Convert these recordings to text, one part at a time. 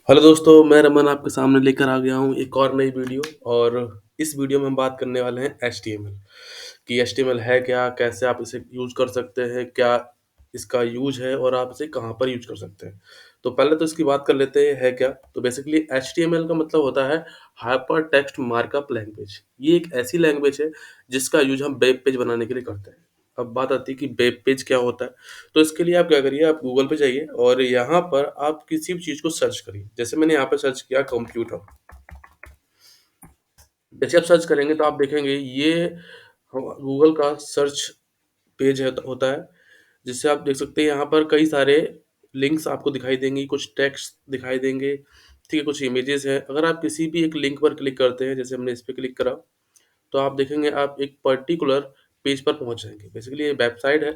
Hello दोस्तों, मैं रमन आपके सामने लेकर आ गया हूँ एक और नई वीडियो। और इस वीडियो में हम बात करने वाले हैं एचटीएमएल कि एचटीएमएल है क्या? कैसे आप इसे यूज़ कर सकते हैं? क्या इसका यूज़ है और आप इसे कहाँ पर यूज़ कर सकते हैं? तो पहले तो इसकी बात कर लेते हैं, है क्या? तो बेसिकली एचटीएमएल का मतलब होता है हाइपर टेक्स्ट मार्कअप लैंग्वेज। ये एक ऐसी लैंग्वेज है जिसका यूज़ हम वेब पेज बनाने के लिए करते हैं। अब बात आती है कि वेब पेज क्या होता है? तो इसके लिए आप क्या करिए, आप गूगल पे जाइए और यहाँ पर आप किसी भी चीज़ को सर्च करिए। जैसे मैंने यहाँ पे सर्च किया कंप्यूटर। जैसे आप सर्च करेंगे तो आप देखेंगे ये गूगल का सर्च पेज है होता है, जिससे आप देख सकते हैं यहाँ पर कई सारे लिंक्स आपको दिखाई देंगी, कुछ टेक्स्ट दिखाई देंगे, ठीक है, कुछ इमेजेस हैं। अगर आप किसी भी एक लिंक पर क्लिक करते हैं, जैसे हमने इस पे क्लिक करा, तो आप देखेंगे आप एक पर्टिकुलर पेज पर पहुँच जाएँगे। बेसिकली ये वेबसाइट है,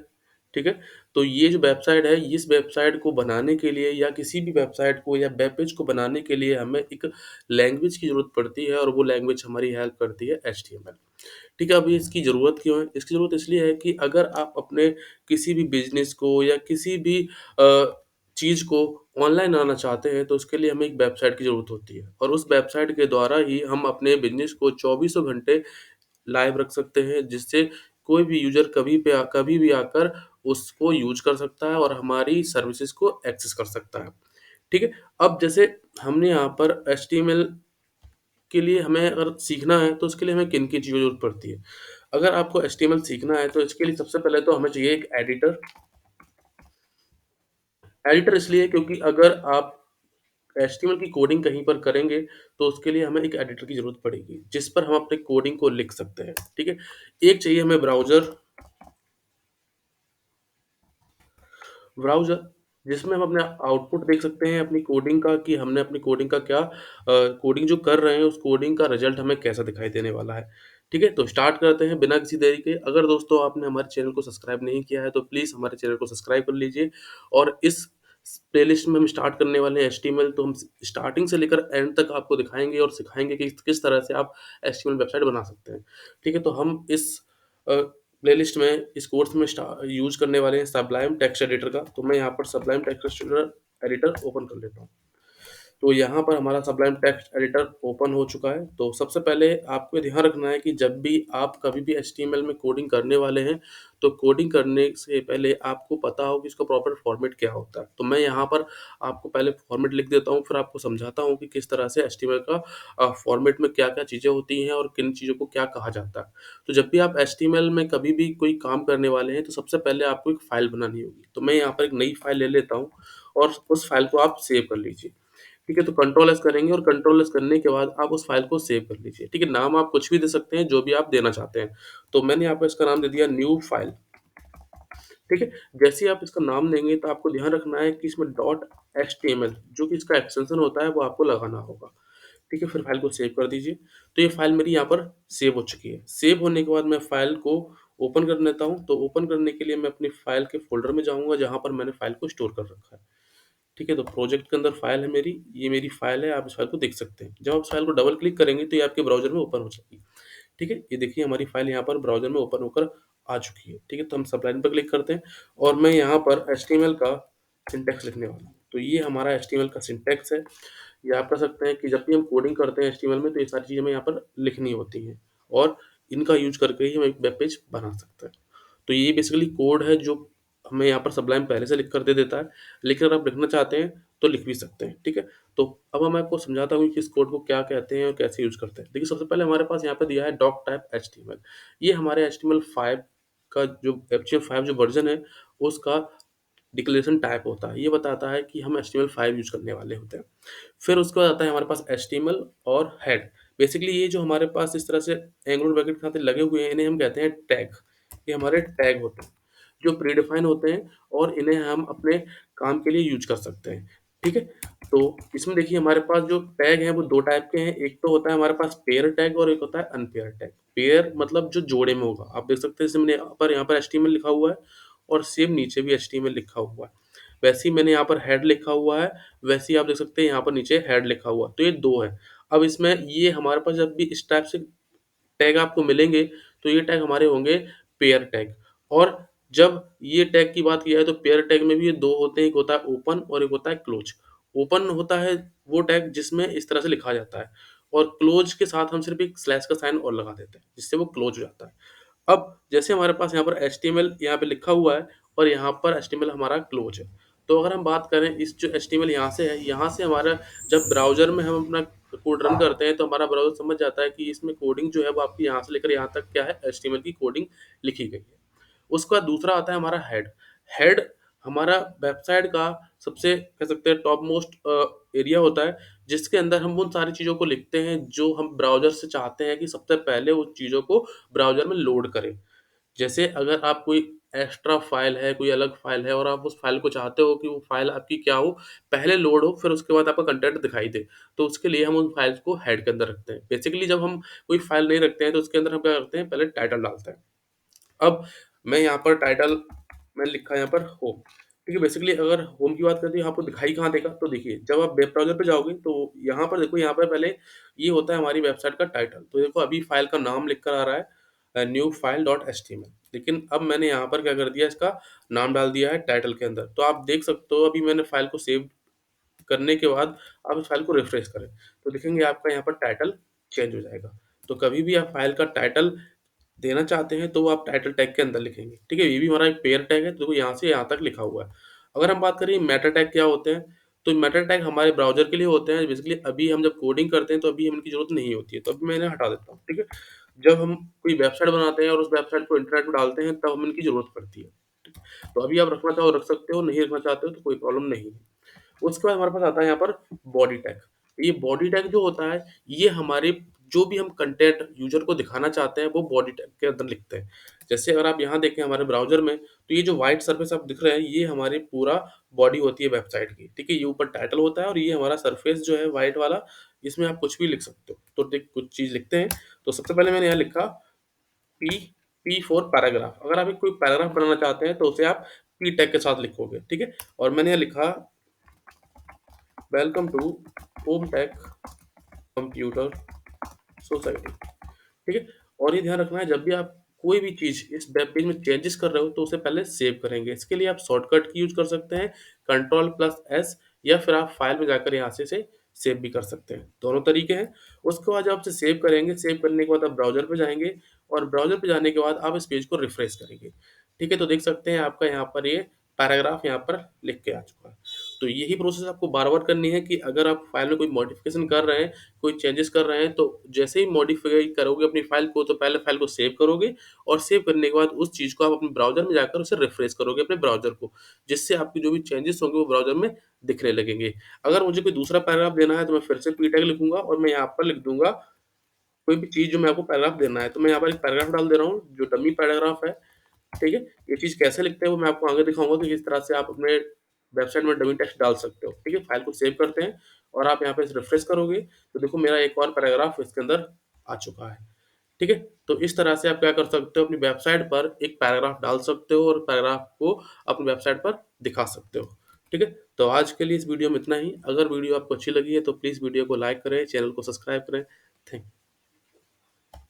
ठीक है? तो ये जो वेबसाइट है, इस वेबसाइट को बनाने के लिए या किसी भी वेबसाइट को या वेब पेज को बनाने के लिए हमें एक लैंग्वेज की ज़रूरत पड़ती है और वो लैंग्वेज हमारी हेल्प करती है एचटीएमएल। ठीक है, अभी इसकी ज़रूरत क्यों है? इसकी ज़रूरत इसलिए है कि अगर आप अपने किसी भी बिज़नेस को या किसी भी चीज़ को ऑनलाइन लाना चाहते हैं, तो उसके लिए हमें एक वेबसाइट की ज़रूरत होती है और उस वेबसाइट के द्वारा ही हम अपने बिज़नेस को चौबीसों घंटे लाइव रख सकते हैं, जिससे कोई भी यूज़र कभी भी आकर उसको यूज़ कर सकता है और हमारी सर्विसेज़ को एक्सेस कर सकता है। ठीक है? अब जैसे हमने यहाँ पर एचटीएमएल के लिए हमें अगर सीखना है, तो उसके लिए हमें किन-किन चीज़ों की ज़रूरत पड़ती है? अगर आपको एचटीएमएल सीखना है, तो इसके लिए सबसे पहले तो हमें चाहिए एक एडिटर। एडिटर इसलिए क्योंकि अगर आप एचटीएमएल की कोडिंग कहीं पर करेंगे, तो उसके लिए हमें एक एडिटर की ज़रूरत पड़ेगी, जिस पर हम अपने कोडिंग को लिख सकते हैं, ठीक है? एक चाहिए हमें ब्राउज़र। ब्राउज़र जिसमें हम अपना आउटपुट देख सकते हैं अपनी कोडिंग का कि हमने अपनी कोडिंग का क्या कोडिंग जो कर रहे हैं उस कोडिंग का रिज़ल्ट हमें कैसा दिखाई देने वाला है। ठीक है? तो स्टार्ट करते हैं बिना किसी देरी के। अगर दोस्तों आपने हमारे चैनल को सब्सक्राइब नहीं किया है तो प्लीज़ हमारे चैनल को सब्सक्राइब कर लीजिए और इस प्लेलिस्ट में हम स्टार्ट करने वाले हैं एचटीएमएल। तो हम स्टार्टिंग से लेकर एंड तक आपको दिखाएँगे और सिखाएँगे कि किस तरह से आप एचटीएमएल वेबसाइट बना सकते हैं। ठीक है? तो हम इस अ, प्लेलिस्ट में इस कोर्स में यूज़ करने वाले हैं सबलाइम टेक्स्ट एडिटर का। तो मैं यहाँ पर Sublime text editor editor open कर लेता हूँ। तो यहाँ पर हमारा सबलाइम टेक्स्ट एडिटर ओपन हो चुका है। तो सबसे पहले आपको ये ध्यान रखना है कि जब भी आप कभी भी एचटीएमएल में कोडिंग करने वाले हैं, तो कोडिंग करने से पहले आपको पता हो कि इसका प्रॉपर फॉर्मेट क्या होता है। तो मैं यहाँ पर आपको पहले फॉर्मेट लिख देता हूँ, फिर आपको समझाता हूँ कि किस तरह से एचटीएमएल का फॉर्मेट में क्या-क्या चीज़ें होती हैं और किन चीज़ों को क्या कहा जाता है। तो जब भी आप एचटीएमएल में कभी भी कोई काम करने वाले हैं, तो सबसे पहले आपको एक फ़ाइल बनानी होगी। तो मैं यहाँ पर एक नई फ़ाइल ले लेता हूँ और उस फ़ाइल को आप सेव कर लीजिए। ठीक है? तो कंट्रोल एस करेंगे और कंट्रोल एस करने के बाद आप उस फ़ाइल को सेव कर लीजिए। ठीक है? नाम आप कुछ भी दे सकते हैं, जो भी आप देना चाहते हैं। तो मैंने यहाँ पे इसका नाम दे दिया न्यू फ़ाइल। ठीक है? जैसे ही आप इसका नाम देंगे तो आपको ध्यान रखना है कि इसमें डॉट एचटीएमएल जो कि इसका एक्सटेंशन होता है वो आपको लगाना होगा। ठीक है? फिर फ़ाइल को सेव कर दीजिए। तो ये फ़ाइल मेरी यहाँ पर सेव हो चुकी है। सेव होने के बाद मैं फ़ाइल को ओपन कर लेता हूँ। तो ओपन करने के लिए मैं अपनी फ़ाइल के फ़ोल्डर में जाऊँगा जहाँ पर मैंने फ़ाइल को स्टोर कर रखा है। ठीक है? तो प्रोजेक्ट के अंदर फ़ाइल है मेरी, ये मेरी फ़ाइल है, आप इस फ़ाइल को देख सकते हैं। जब आप इस फ़ाइल को डबल क्लिक करेंगे तो ये आपके ब्राउज़र में ओपन हो जाएगी। ठीक है? ये देखिए हमारी फ़ाइल यहाँ पर ब्राउज़र में ओपन होकर आ चुकी है। ठीक है? तो हम सबलाइन पर क्लिक करते हैं और मैं यहाँ पर एचटीएमएल का सिंटैक्स लिखने वाला हूँ। तो ये हमारा एचटीएमएल का सिंटैक्स है। ये आप कर सकते हैं कि जब भी हम कोडिंग करते हैं एचटीएमएल में तो ये सारी चीज़ें हमें यहाँ पर लिखनी होती हैं और इनका यूज़ करके ही हम एक वेब पेज बना सकते हैं। तो ये बेसिकली कोड है जो हमें यहाँ पर सबलाइन पहले से लिख कर दे देता है, लेकिन अगर आप लिखना चाहते हैं तो लिख भी सकते हैं, ठीक है? तो अब मैं आपको समझाता हूँ कि इस कोड को क्या कहते हैं और कैसे यूज़ करते हैं। देखिए सबसे पहले हमारे पास यहाँ पे दिया है डॉक टाइप एचटीएमएल। ये हमारे एचटीएमएल5 का जो एचटीएमएल5 जो वर्ज़न है उसका डिक्लेरेशन टाइप होता है। ये बताता है कि हम एचटीएमएल5 यूज़ करने वाले होते हैं। फिर उसके बाद आता है हमारे पास एचटीएमएल और हेड। बेसिकली ये जो हमारे पास इस तरह से एंगुलर ब्रैकेट के साथ लगे हुए हैं, इन्हें हम कहते हैं टैग। ये हमारे टैग होते हैं, जो प्रीडिफाइन होते हैं और इन्हें हम अपने काम के लिए यूज़ कर सकते हैं, ठीक है? तो इसमें देखिए हमारे पास जो टैग हैं वो 2 टाइप के हैं। एक तो होता है हमारे पास पेयर टैग और एक होता है अनपेयर टैग। पेयर मतलब जो जोड़े में होगा। आप देख सकते हैं जैसे मैंने यहाँ पर एचटीएमएल लिखा हुआ है और सेम नीचे भी एचटीएमएल लिखा हुआ है। वैसे ही मैंने यहाँ पर हेड लिखा हुआ है, वैसे ही आप देख सकते हैं यहाँ पर नीचे हेड लिखा हुआ है। तो ये 2 है। अब इसमें ये हमारे पास जब भी इस टाइप से टैग आपको मिलेंगे, तो ये टैग हमारे होंगे पेयर टैग। और जब ये टैग की बात की जाए तो पेयर टैग में भी ये 2 होते हैं, एक होता है ओपन और एक होता है क्लोज़। ओपन होता है वो टैग जिसमें इस तरह से लिखा जाता है और क्लोज़ के साथ हम सिर्फ़ एक स्लैश का साइन और लगा देते हैं, जिससे वो क्लोज़ हो जाता है। अब जैसे हमारे पास यहाँ पर एचटीएमएल यहाँ पे लिखा हुआ है और यहाँ पर एचटीएमएल हमारा क्लोज़ है। तो अगर हम बात करें इस जो एचटीएमएल यहाँ से है, यहाँ से हमारा जब ब्राउज़र में हम अपना कोड रन करते हैं, तो हमारा ब्राउज़र समझ जाता है कि इसमें कोडिंग जो है वो आपकी यहाँ से लेकर यहाँ तक क्या है, एचटीएमएल की कोडिंग लिखी गई है। उसके बाद दूसरा आता है हमारा हेड। हेड हमारा वेबसाइट का सबसे कह सकते हैं टॉप मोस्ट एरिया होता है, जिसके अंदर हम उन सारी चीज़ों को लिखते हैं, जो हम ब्राउज़र से चाहते हैं कि सबसे पहले उन चीज़ों को ब्राउज़र में लोड करें। जैसे अगर आप कोई एक्स्ट्रा फ़ाइल है, कोई अलग फ़ाइल है और आप उस फ़ाइल को चाहते हो कि वो फ़ाइल आपकी क्या हो, पहले लोड हो, फिर उसके बाद आपका कंटेंट दिखाई दे। तो उसके लिए हम उन फ़ाइल्स को हेड के अंदर रखते हैं। बेसिकली जब हम कोई फ़ाइल नहीं रखते हैं, तो उसके अंदर हम क्या करते हैं, पहले टाइटल डालते हैं। अब मैं यहाँ पर टाइटल मैंने लिखा है यहाँ पर होम, ठीक है? बेसिकली अगर होम की बात करें तो यहाँ आपको दिखाई कहाँ देगा? तो देखिए, जब आप वेब ब्राउज़र पे जाओगे तो यहाँ पर देखो, यहाँ पर पहले ये होता है हमारी वेबसाइट का टाइटल। तो देखो अभी फ़ाइल का नाम लिख कर आ रहा है न्यू फाइल डॉट एचटीएमएल, लेकिन अब मैंने यहाँ पर क्या कर दिया, इसका नाम डाल दिया है टाइटल के अंदर। तो आप देख सकते हो अभी मैंने फ़ाइल को सेव करने के बाद आप इस फ़ाइल को रिफ्रेश करें, तो देखेंगे आपका यहाँ पर टाइटल चेंज हो जाएगा। तो कभी भी आप फ़ाइल का टाइटल देना चाहते हैं तो वो आप टाइटल टैग के अंदर लिखेंगे, ठीक है? ये भी हमारा एक पेयर टैग है, देखो यहाँ से यहाँ तक लिखा हुआ है। अगर हम बात करें मेटा टैग क्या होते हैं, तो मेटा टैग हमारे ब्राउज़र के लिए होते हैं, बेसिकली अभी हम जब कोडिंग करते हैं तो अभी हमें इनकी ज़रूरत नहीं होती है, तो अभी मैं इन्हें हटा देता हूँ, ठीक है? जब हम कोई वेबसाइट बनाते हैं और उस वेबसाइट को इंटरनेट पे डालते हैं, तब हमें इनकी ज़रूरत पड़ती है। ठीक है? तो अभी आप रखना चाहो रख सकते हो, नहीं रखना चाहते हो तो कोई प्रॉब्लम नहीं है। उसके बाद हमारे पास आता है यहाँ पर बॉडी टैग। ये बॉडी टैग जो होता है, ये हमारे जो भी हम कंटेंट यूज़र को दिखाना चाहते हैं, वो बॉडी टैग के अंदर लिखते हैं। जैसे अगर आप यहाँ देखें हमारे ब्राउज़र में, तो ये जो व्हाइट सरफेस आप दिख रहे हैं, ये हमारी पूरा बॉडी होती है वेबसाइट की, ठीक है? ये ऊपर टाइटल होता है और ये हमारा सरफेस जो है व्हाइट वाला, इसमें आप कुछ भी लिख सकते हो। तो देख कुछ चीज़ लिखते हैं, तो सबसे पहले मैंने यहाँ लिखा पी पी फॉर पैराग्राफ। अगर आप एक कोई पैराग्राफ बनाना चाहते हैं, तो उसे आप पी टैग के साथ लिखोगे, ठीक है? और मैंने यहाँ लिखा welcome to home tech computer society, ठीक है? और ये ध्यान रखना है जब भी आप कोई भी चीज़ इस वेब पेज में चेंजेस कर रहे हो तो उसे पहले सेव करेंगे। इसके लिए आप शॉर्टकट की यूज़ कर सकते हैं कंट्रोल प्लस एस, या फिर आप फाइल में जाकर यहाँ से इसे सेव भी कर सकते हैं। दोनों तरीके हैं। उसके बाद जब आप इसे सेव करेंगे, सेव करने के बाद आप ब्राउज़र पे जाएँगे और ब्राउज़र पे जाने के बाद आप इस पेज को रिफ्रेश करेंगे। ठीक है? तो देख सकते हैं आपका यहाँ पर ये पैराग्राफ यहाँ पर लिख के आ चुका है। तो यही प्रोसेस आपको बार-बार करनी है कि अगर आप फाइल में कोई मॉडिफ़िकेशन कर रहे हैं, कोई चेंजेस कर रहे हैं, तो जैसे ही मॉडिफ़ाई करोगे अपनी फ़ाइल को, तो पहले फ़ाइल को सेव करोगे और सेव करने के बाद उस चीज़ को आप अपने ब्राउज़र में जाकर उसे रिफ्रेश करोगे अपने ब्राउज़र को, जिससे आपके जो भी चेंजेस होंगे वो ब्राउज़र में दिखने लगेंगे। अगर मुझे कोई दूसरा पैराग्राफ देना है तो मैं फिर से पी टैग लिखूँगा और मैं यहाँ पर लिख दूँगा कोई भी चीज़ जो मैं आपको पैराग्राफ देना है, तो मैं यहाँ पर एक पैराग्राफ डाल दे रहा हूँ जो डमी पैराग्राफ है, ठीक है? ये चीज़ कैसे लिखते हैं वो मैं आपको आगे दिखाऊँगा कि किस तरह से आप अपने वेबसाइट में डमी टेक्स्ट डाल सकते हो, ठीक है? फ़ाइल को सेव करते हैं और आप यहाँ पे इसे रिफ्रेश करोगे, तो देखो मेरा एक और पैराग्राफ इसके अंदर आ चुका है, ठीक है? तो इस तरह से आप क्या कर सकते हो, अपनी वेबसाइट पर एक पैराग्राफ डाल सकते हो और पैराग्राफ को अपनी वेबसाइट पर दिखा सकते हो, ठीक है? तो आज के लिए इस वीडियो में इतना ही। अगर वीडियो आपको अच्छी लगी है तो प्लीज़ वीडियो को लाइक करें, चैनल को सब्सक्राइब करें। थैंक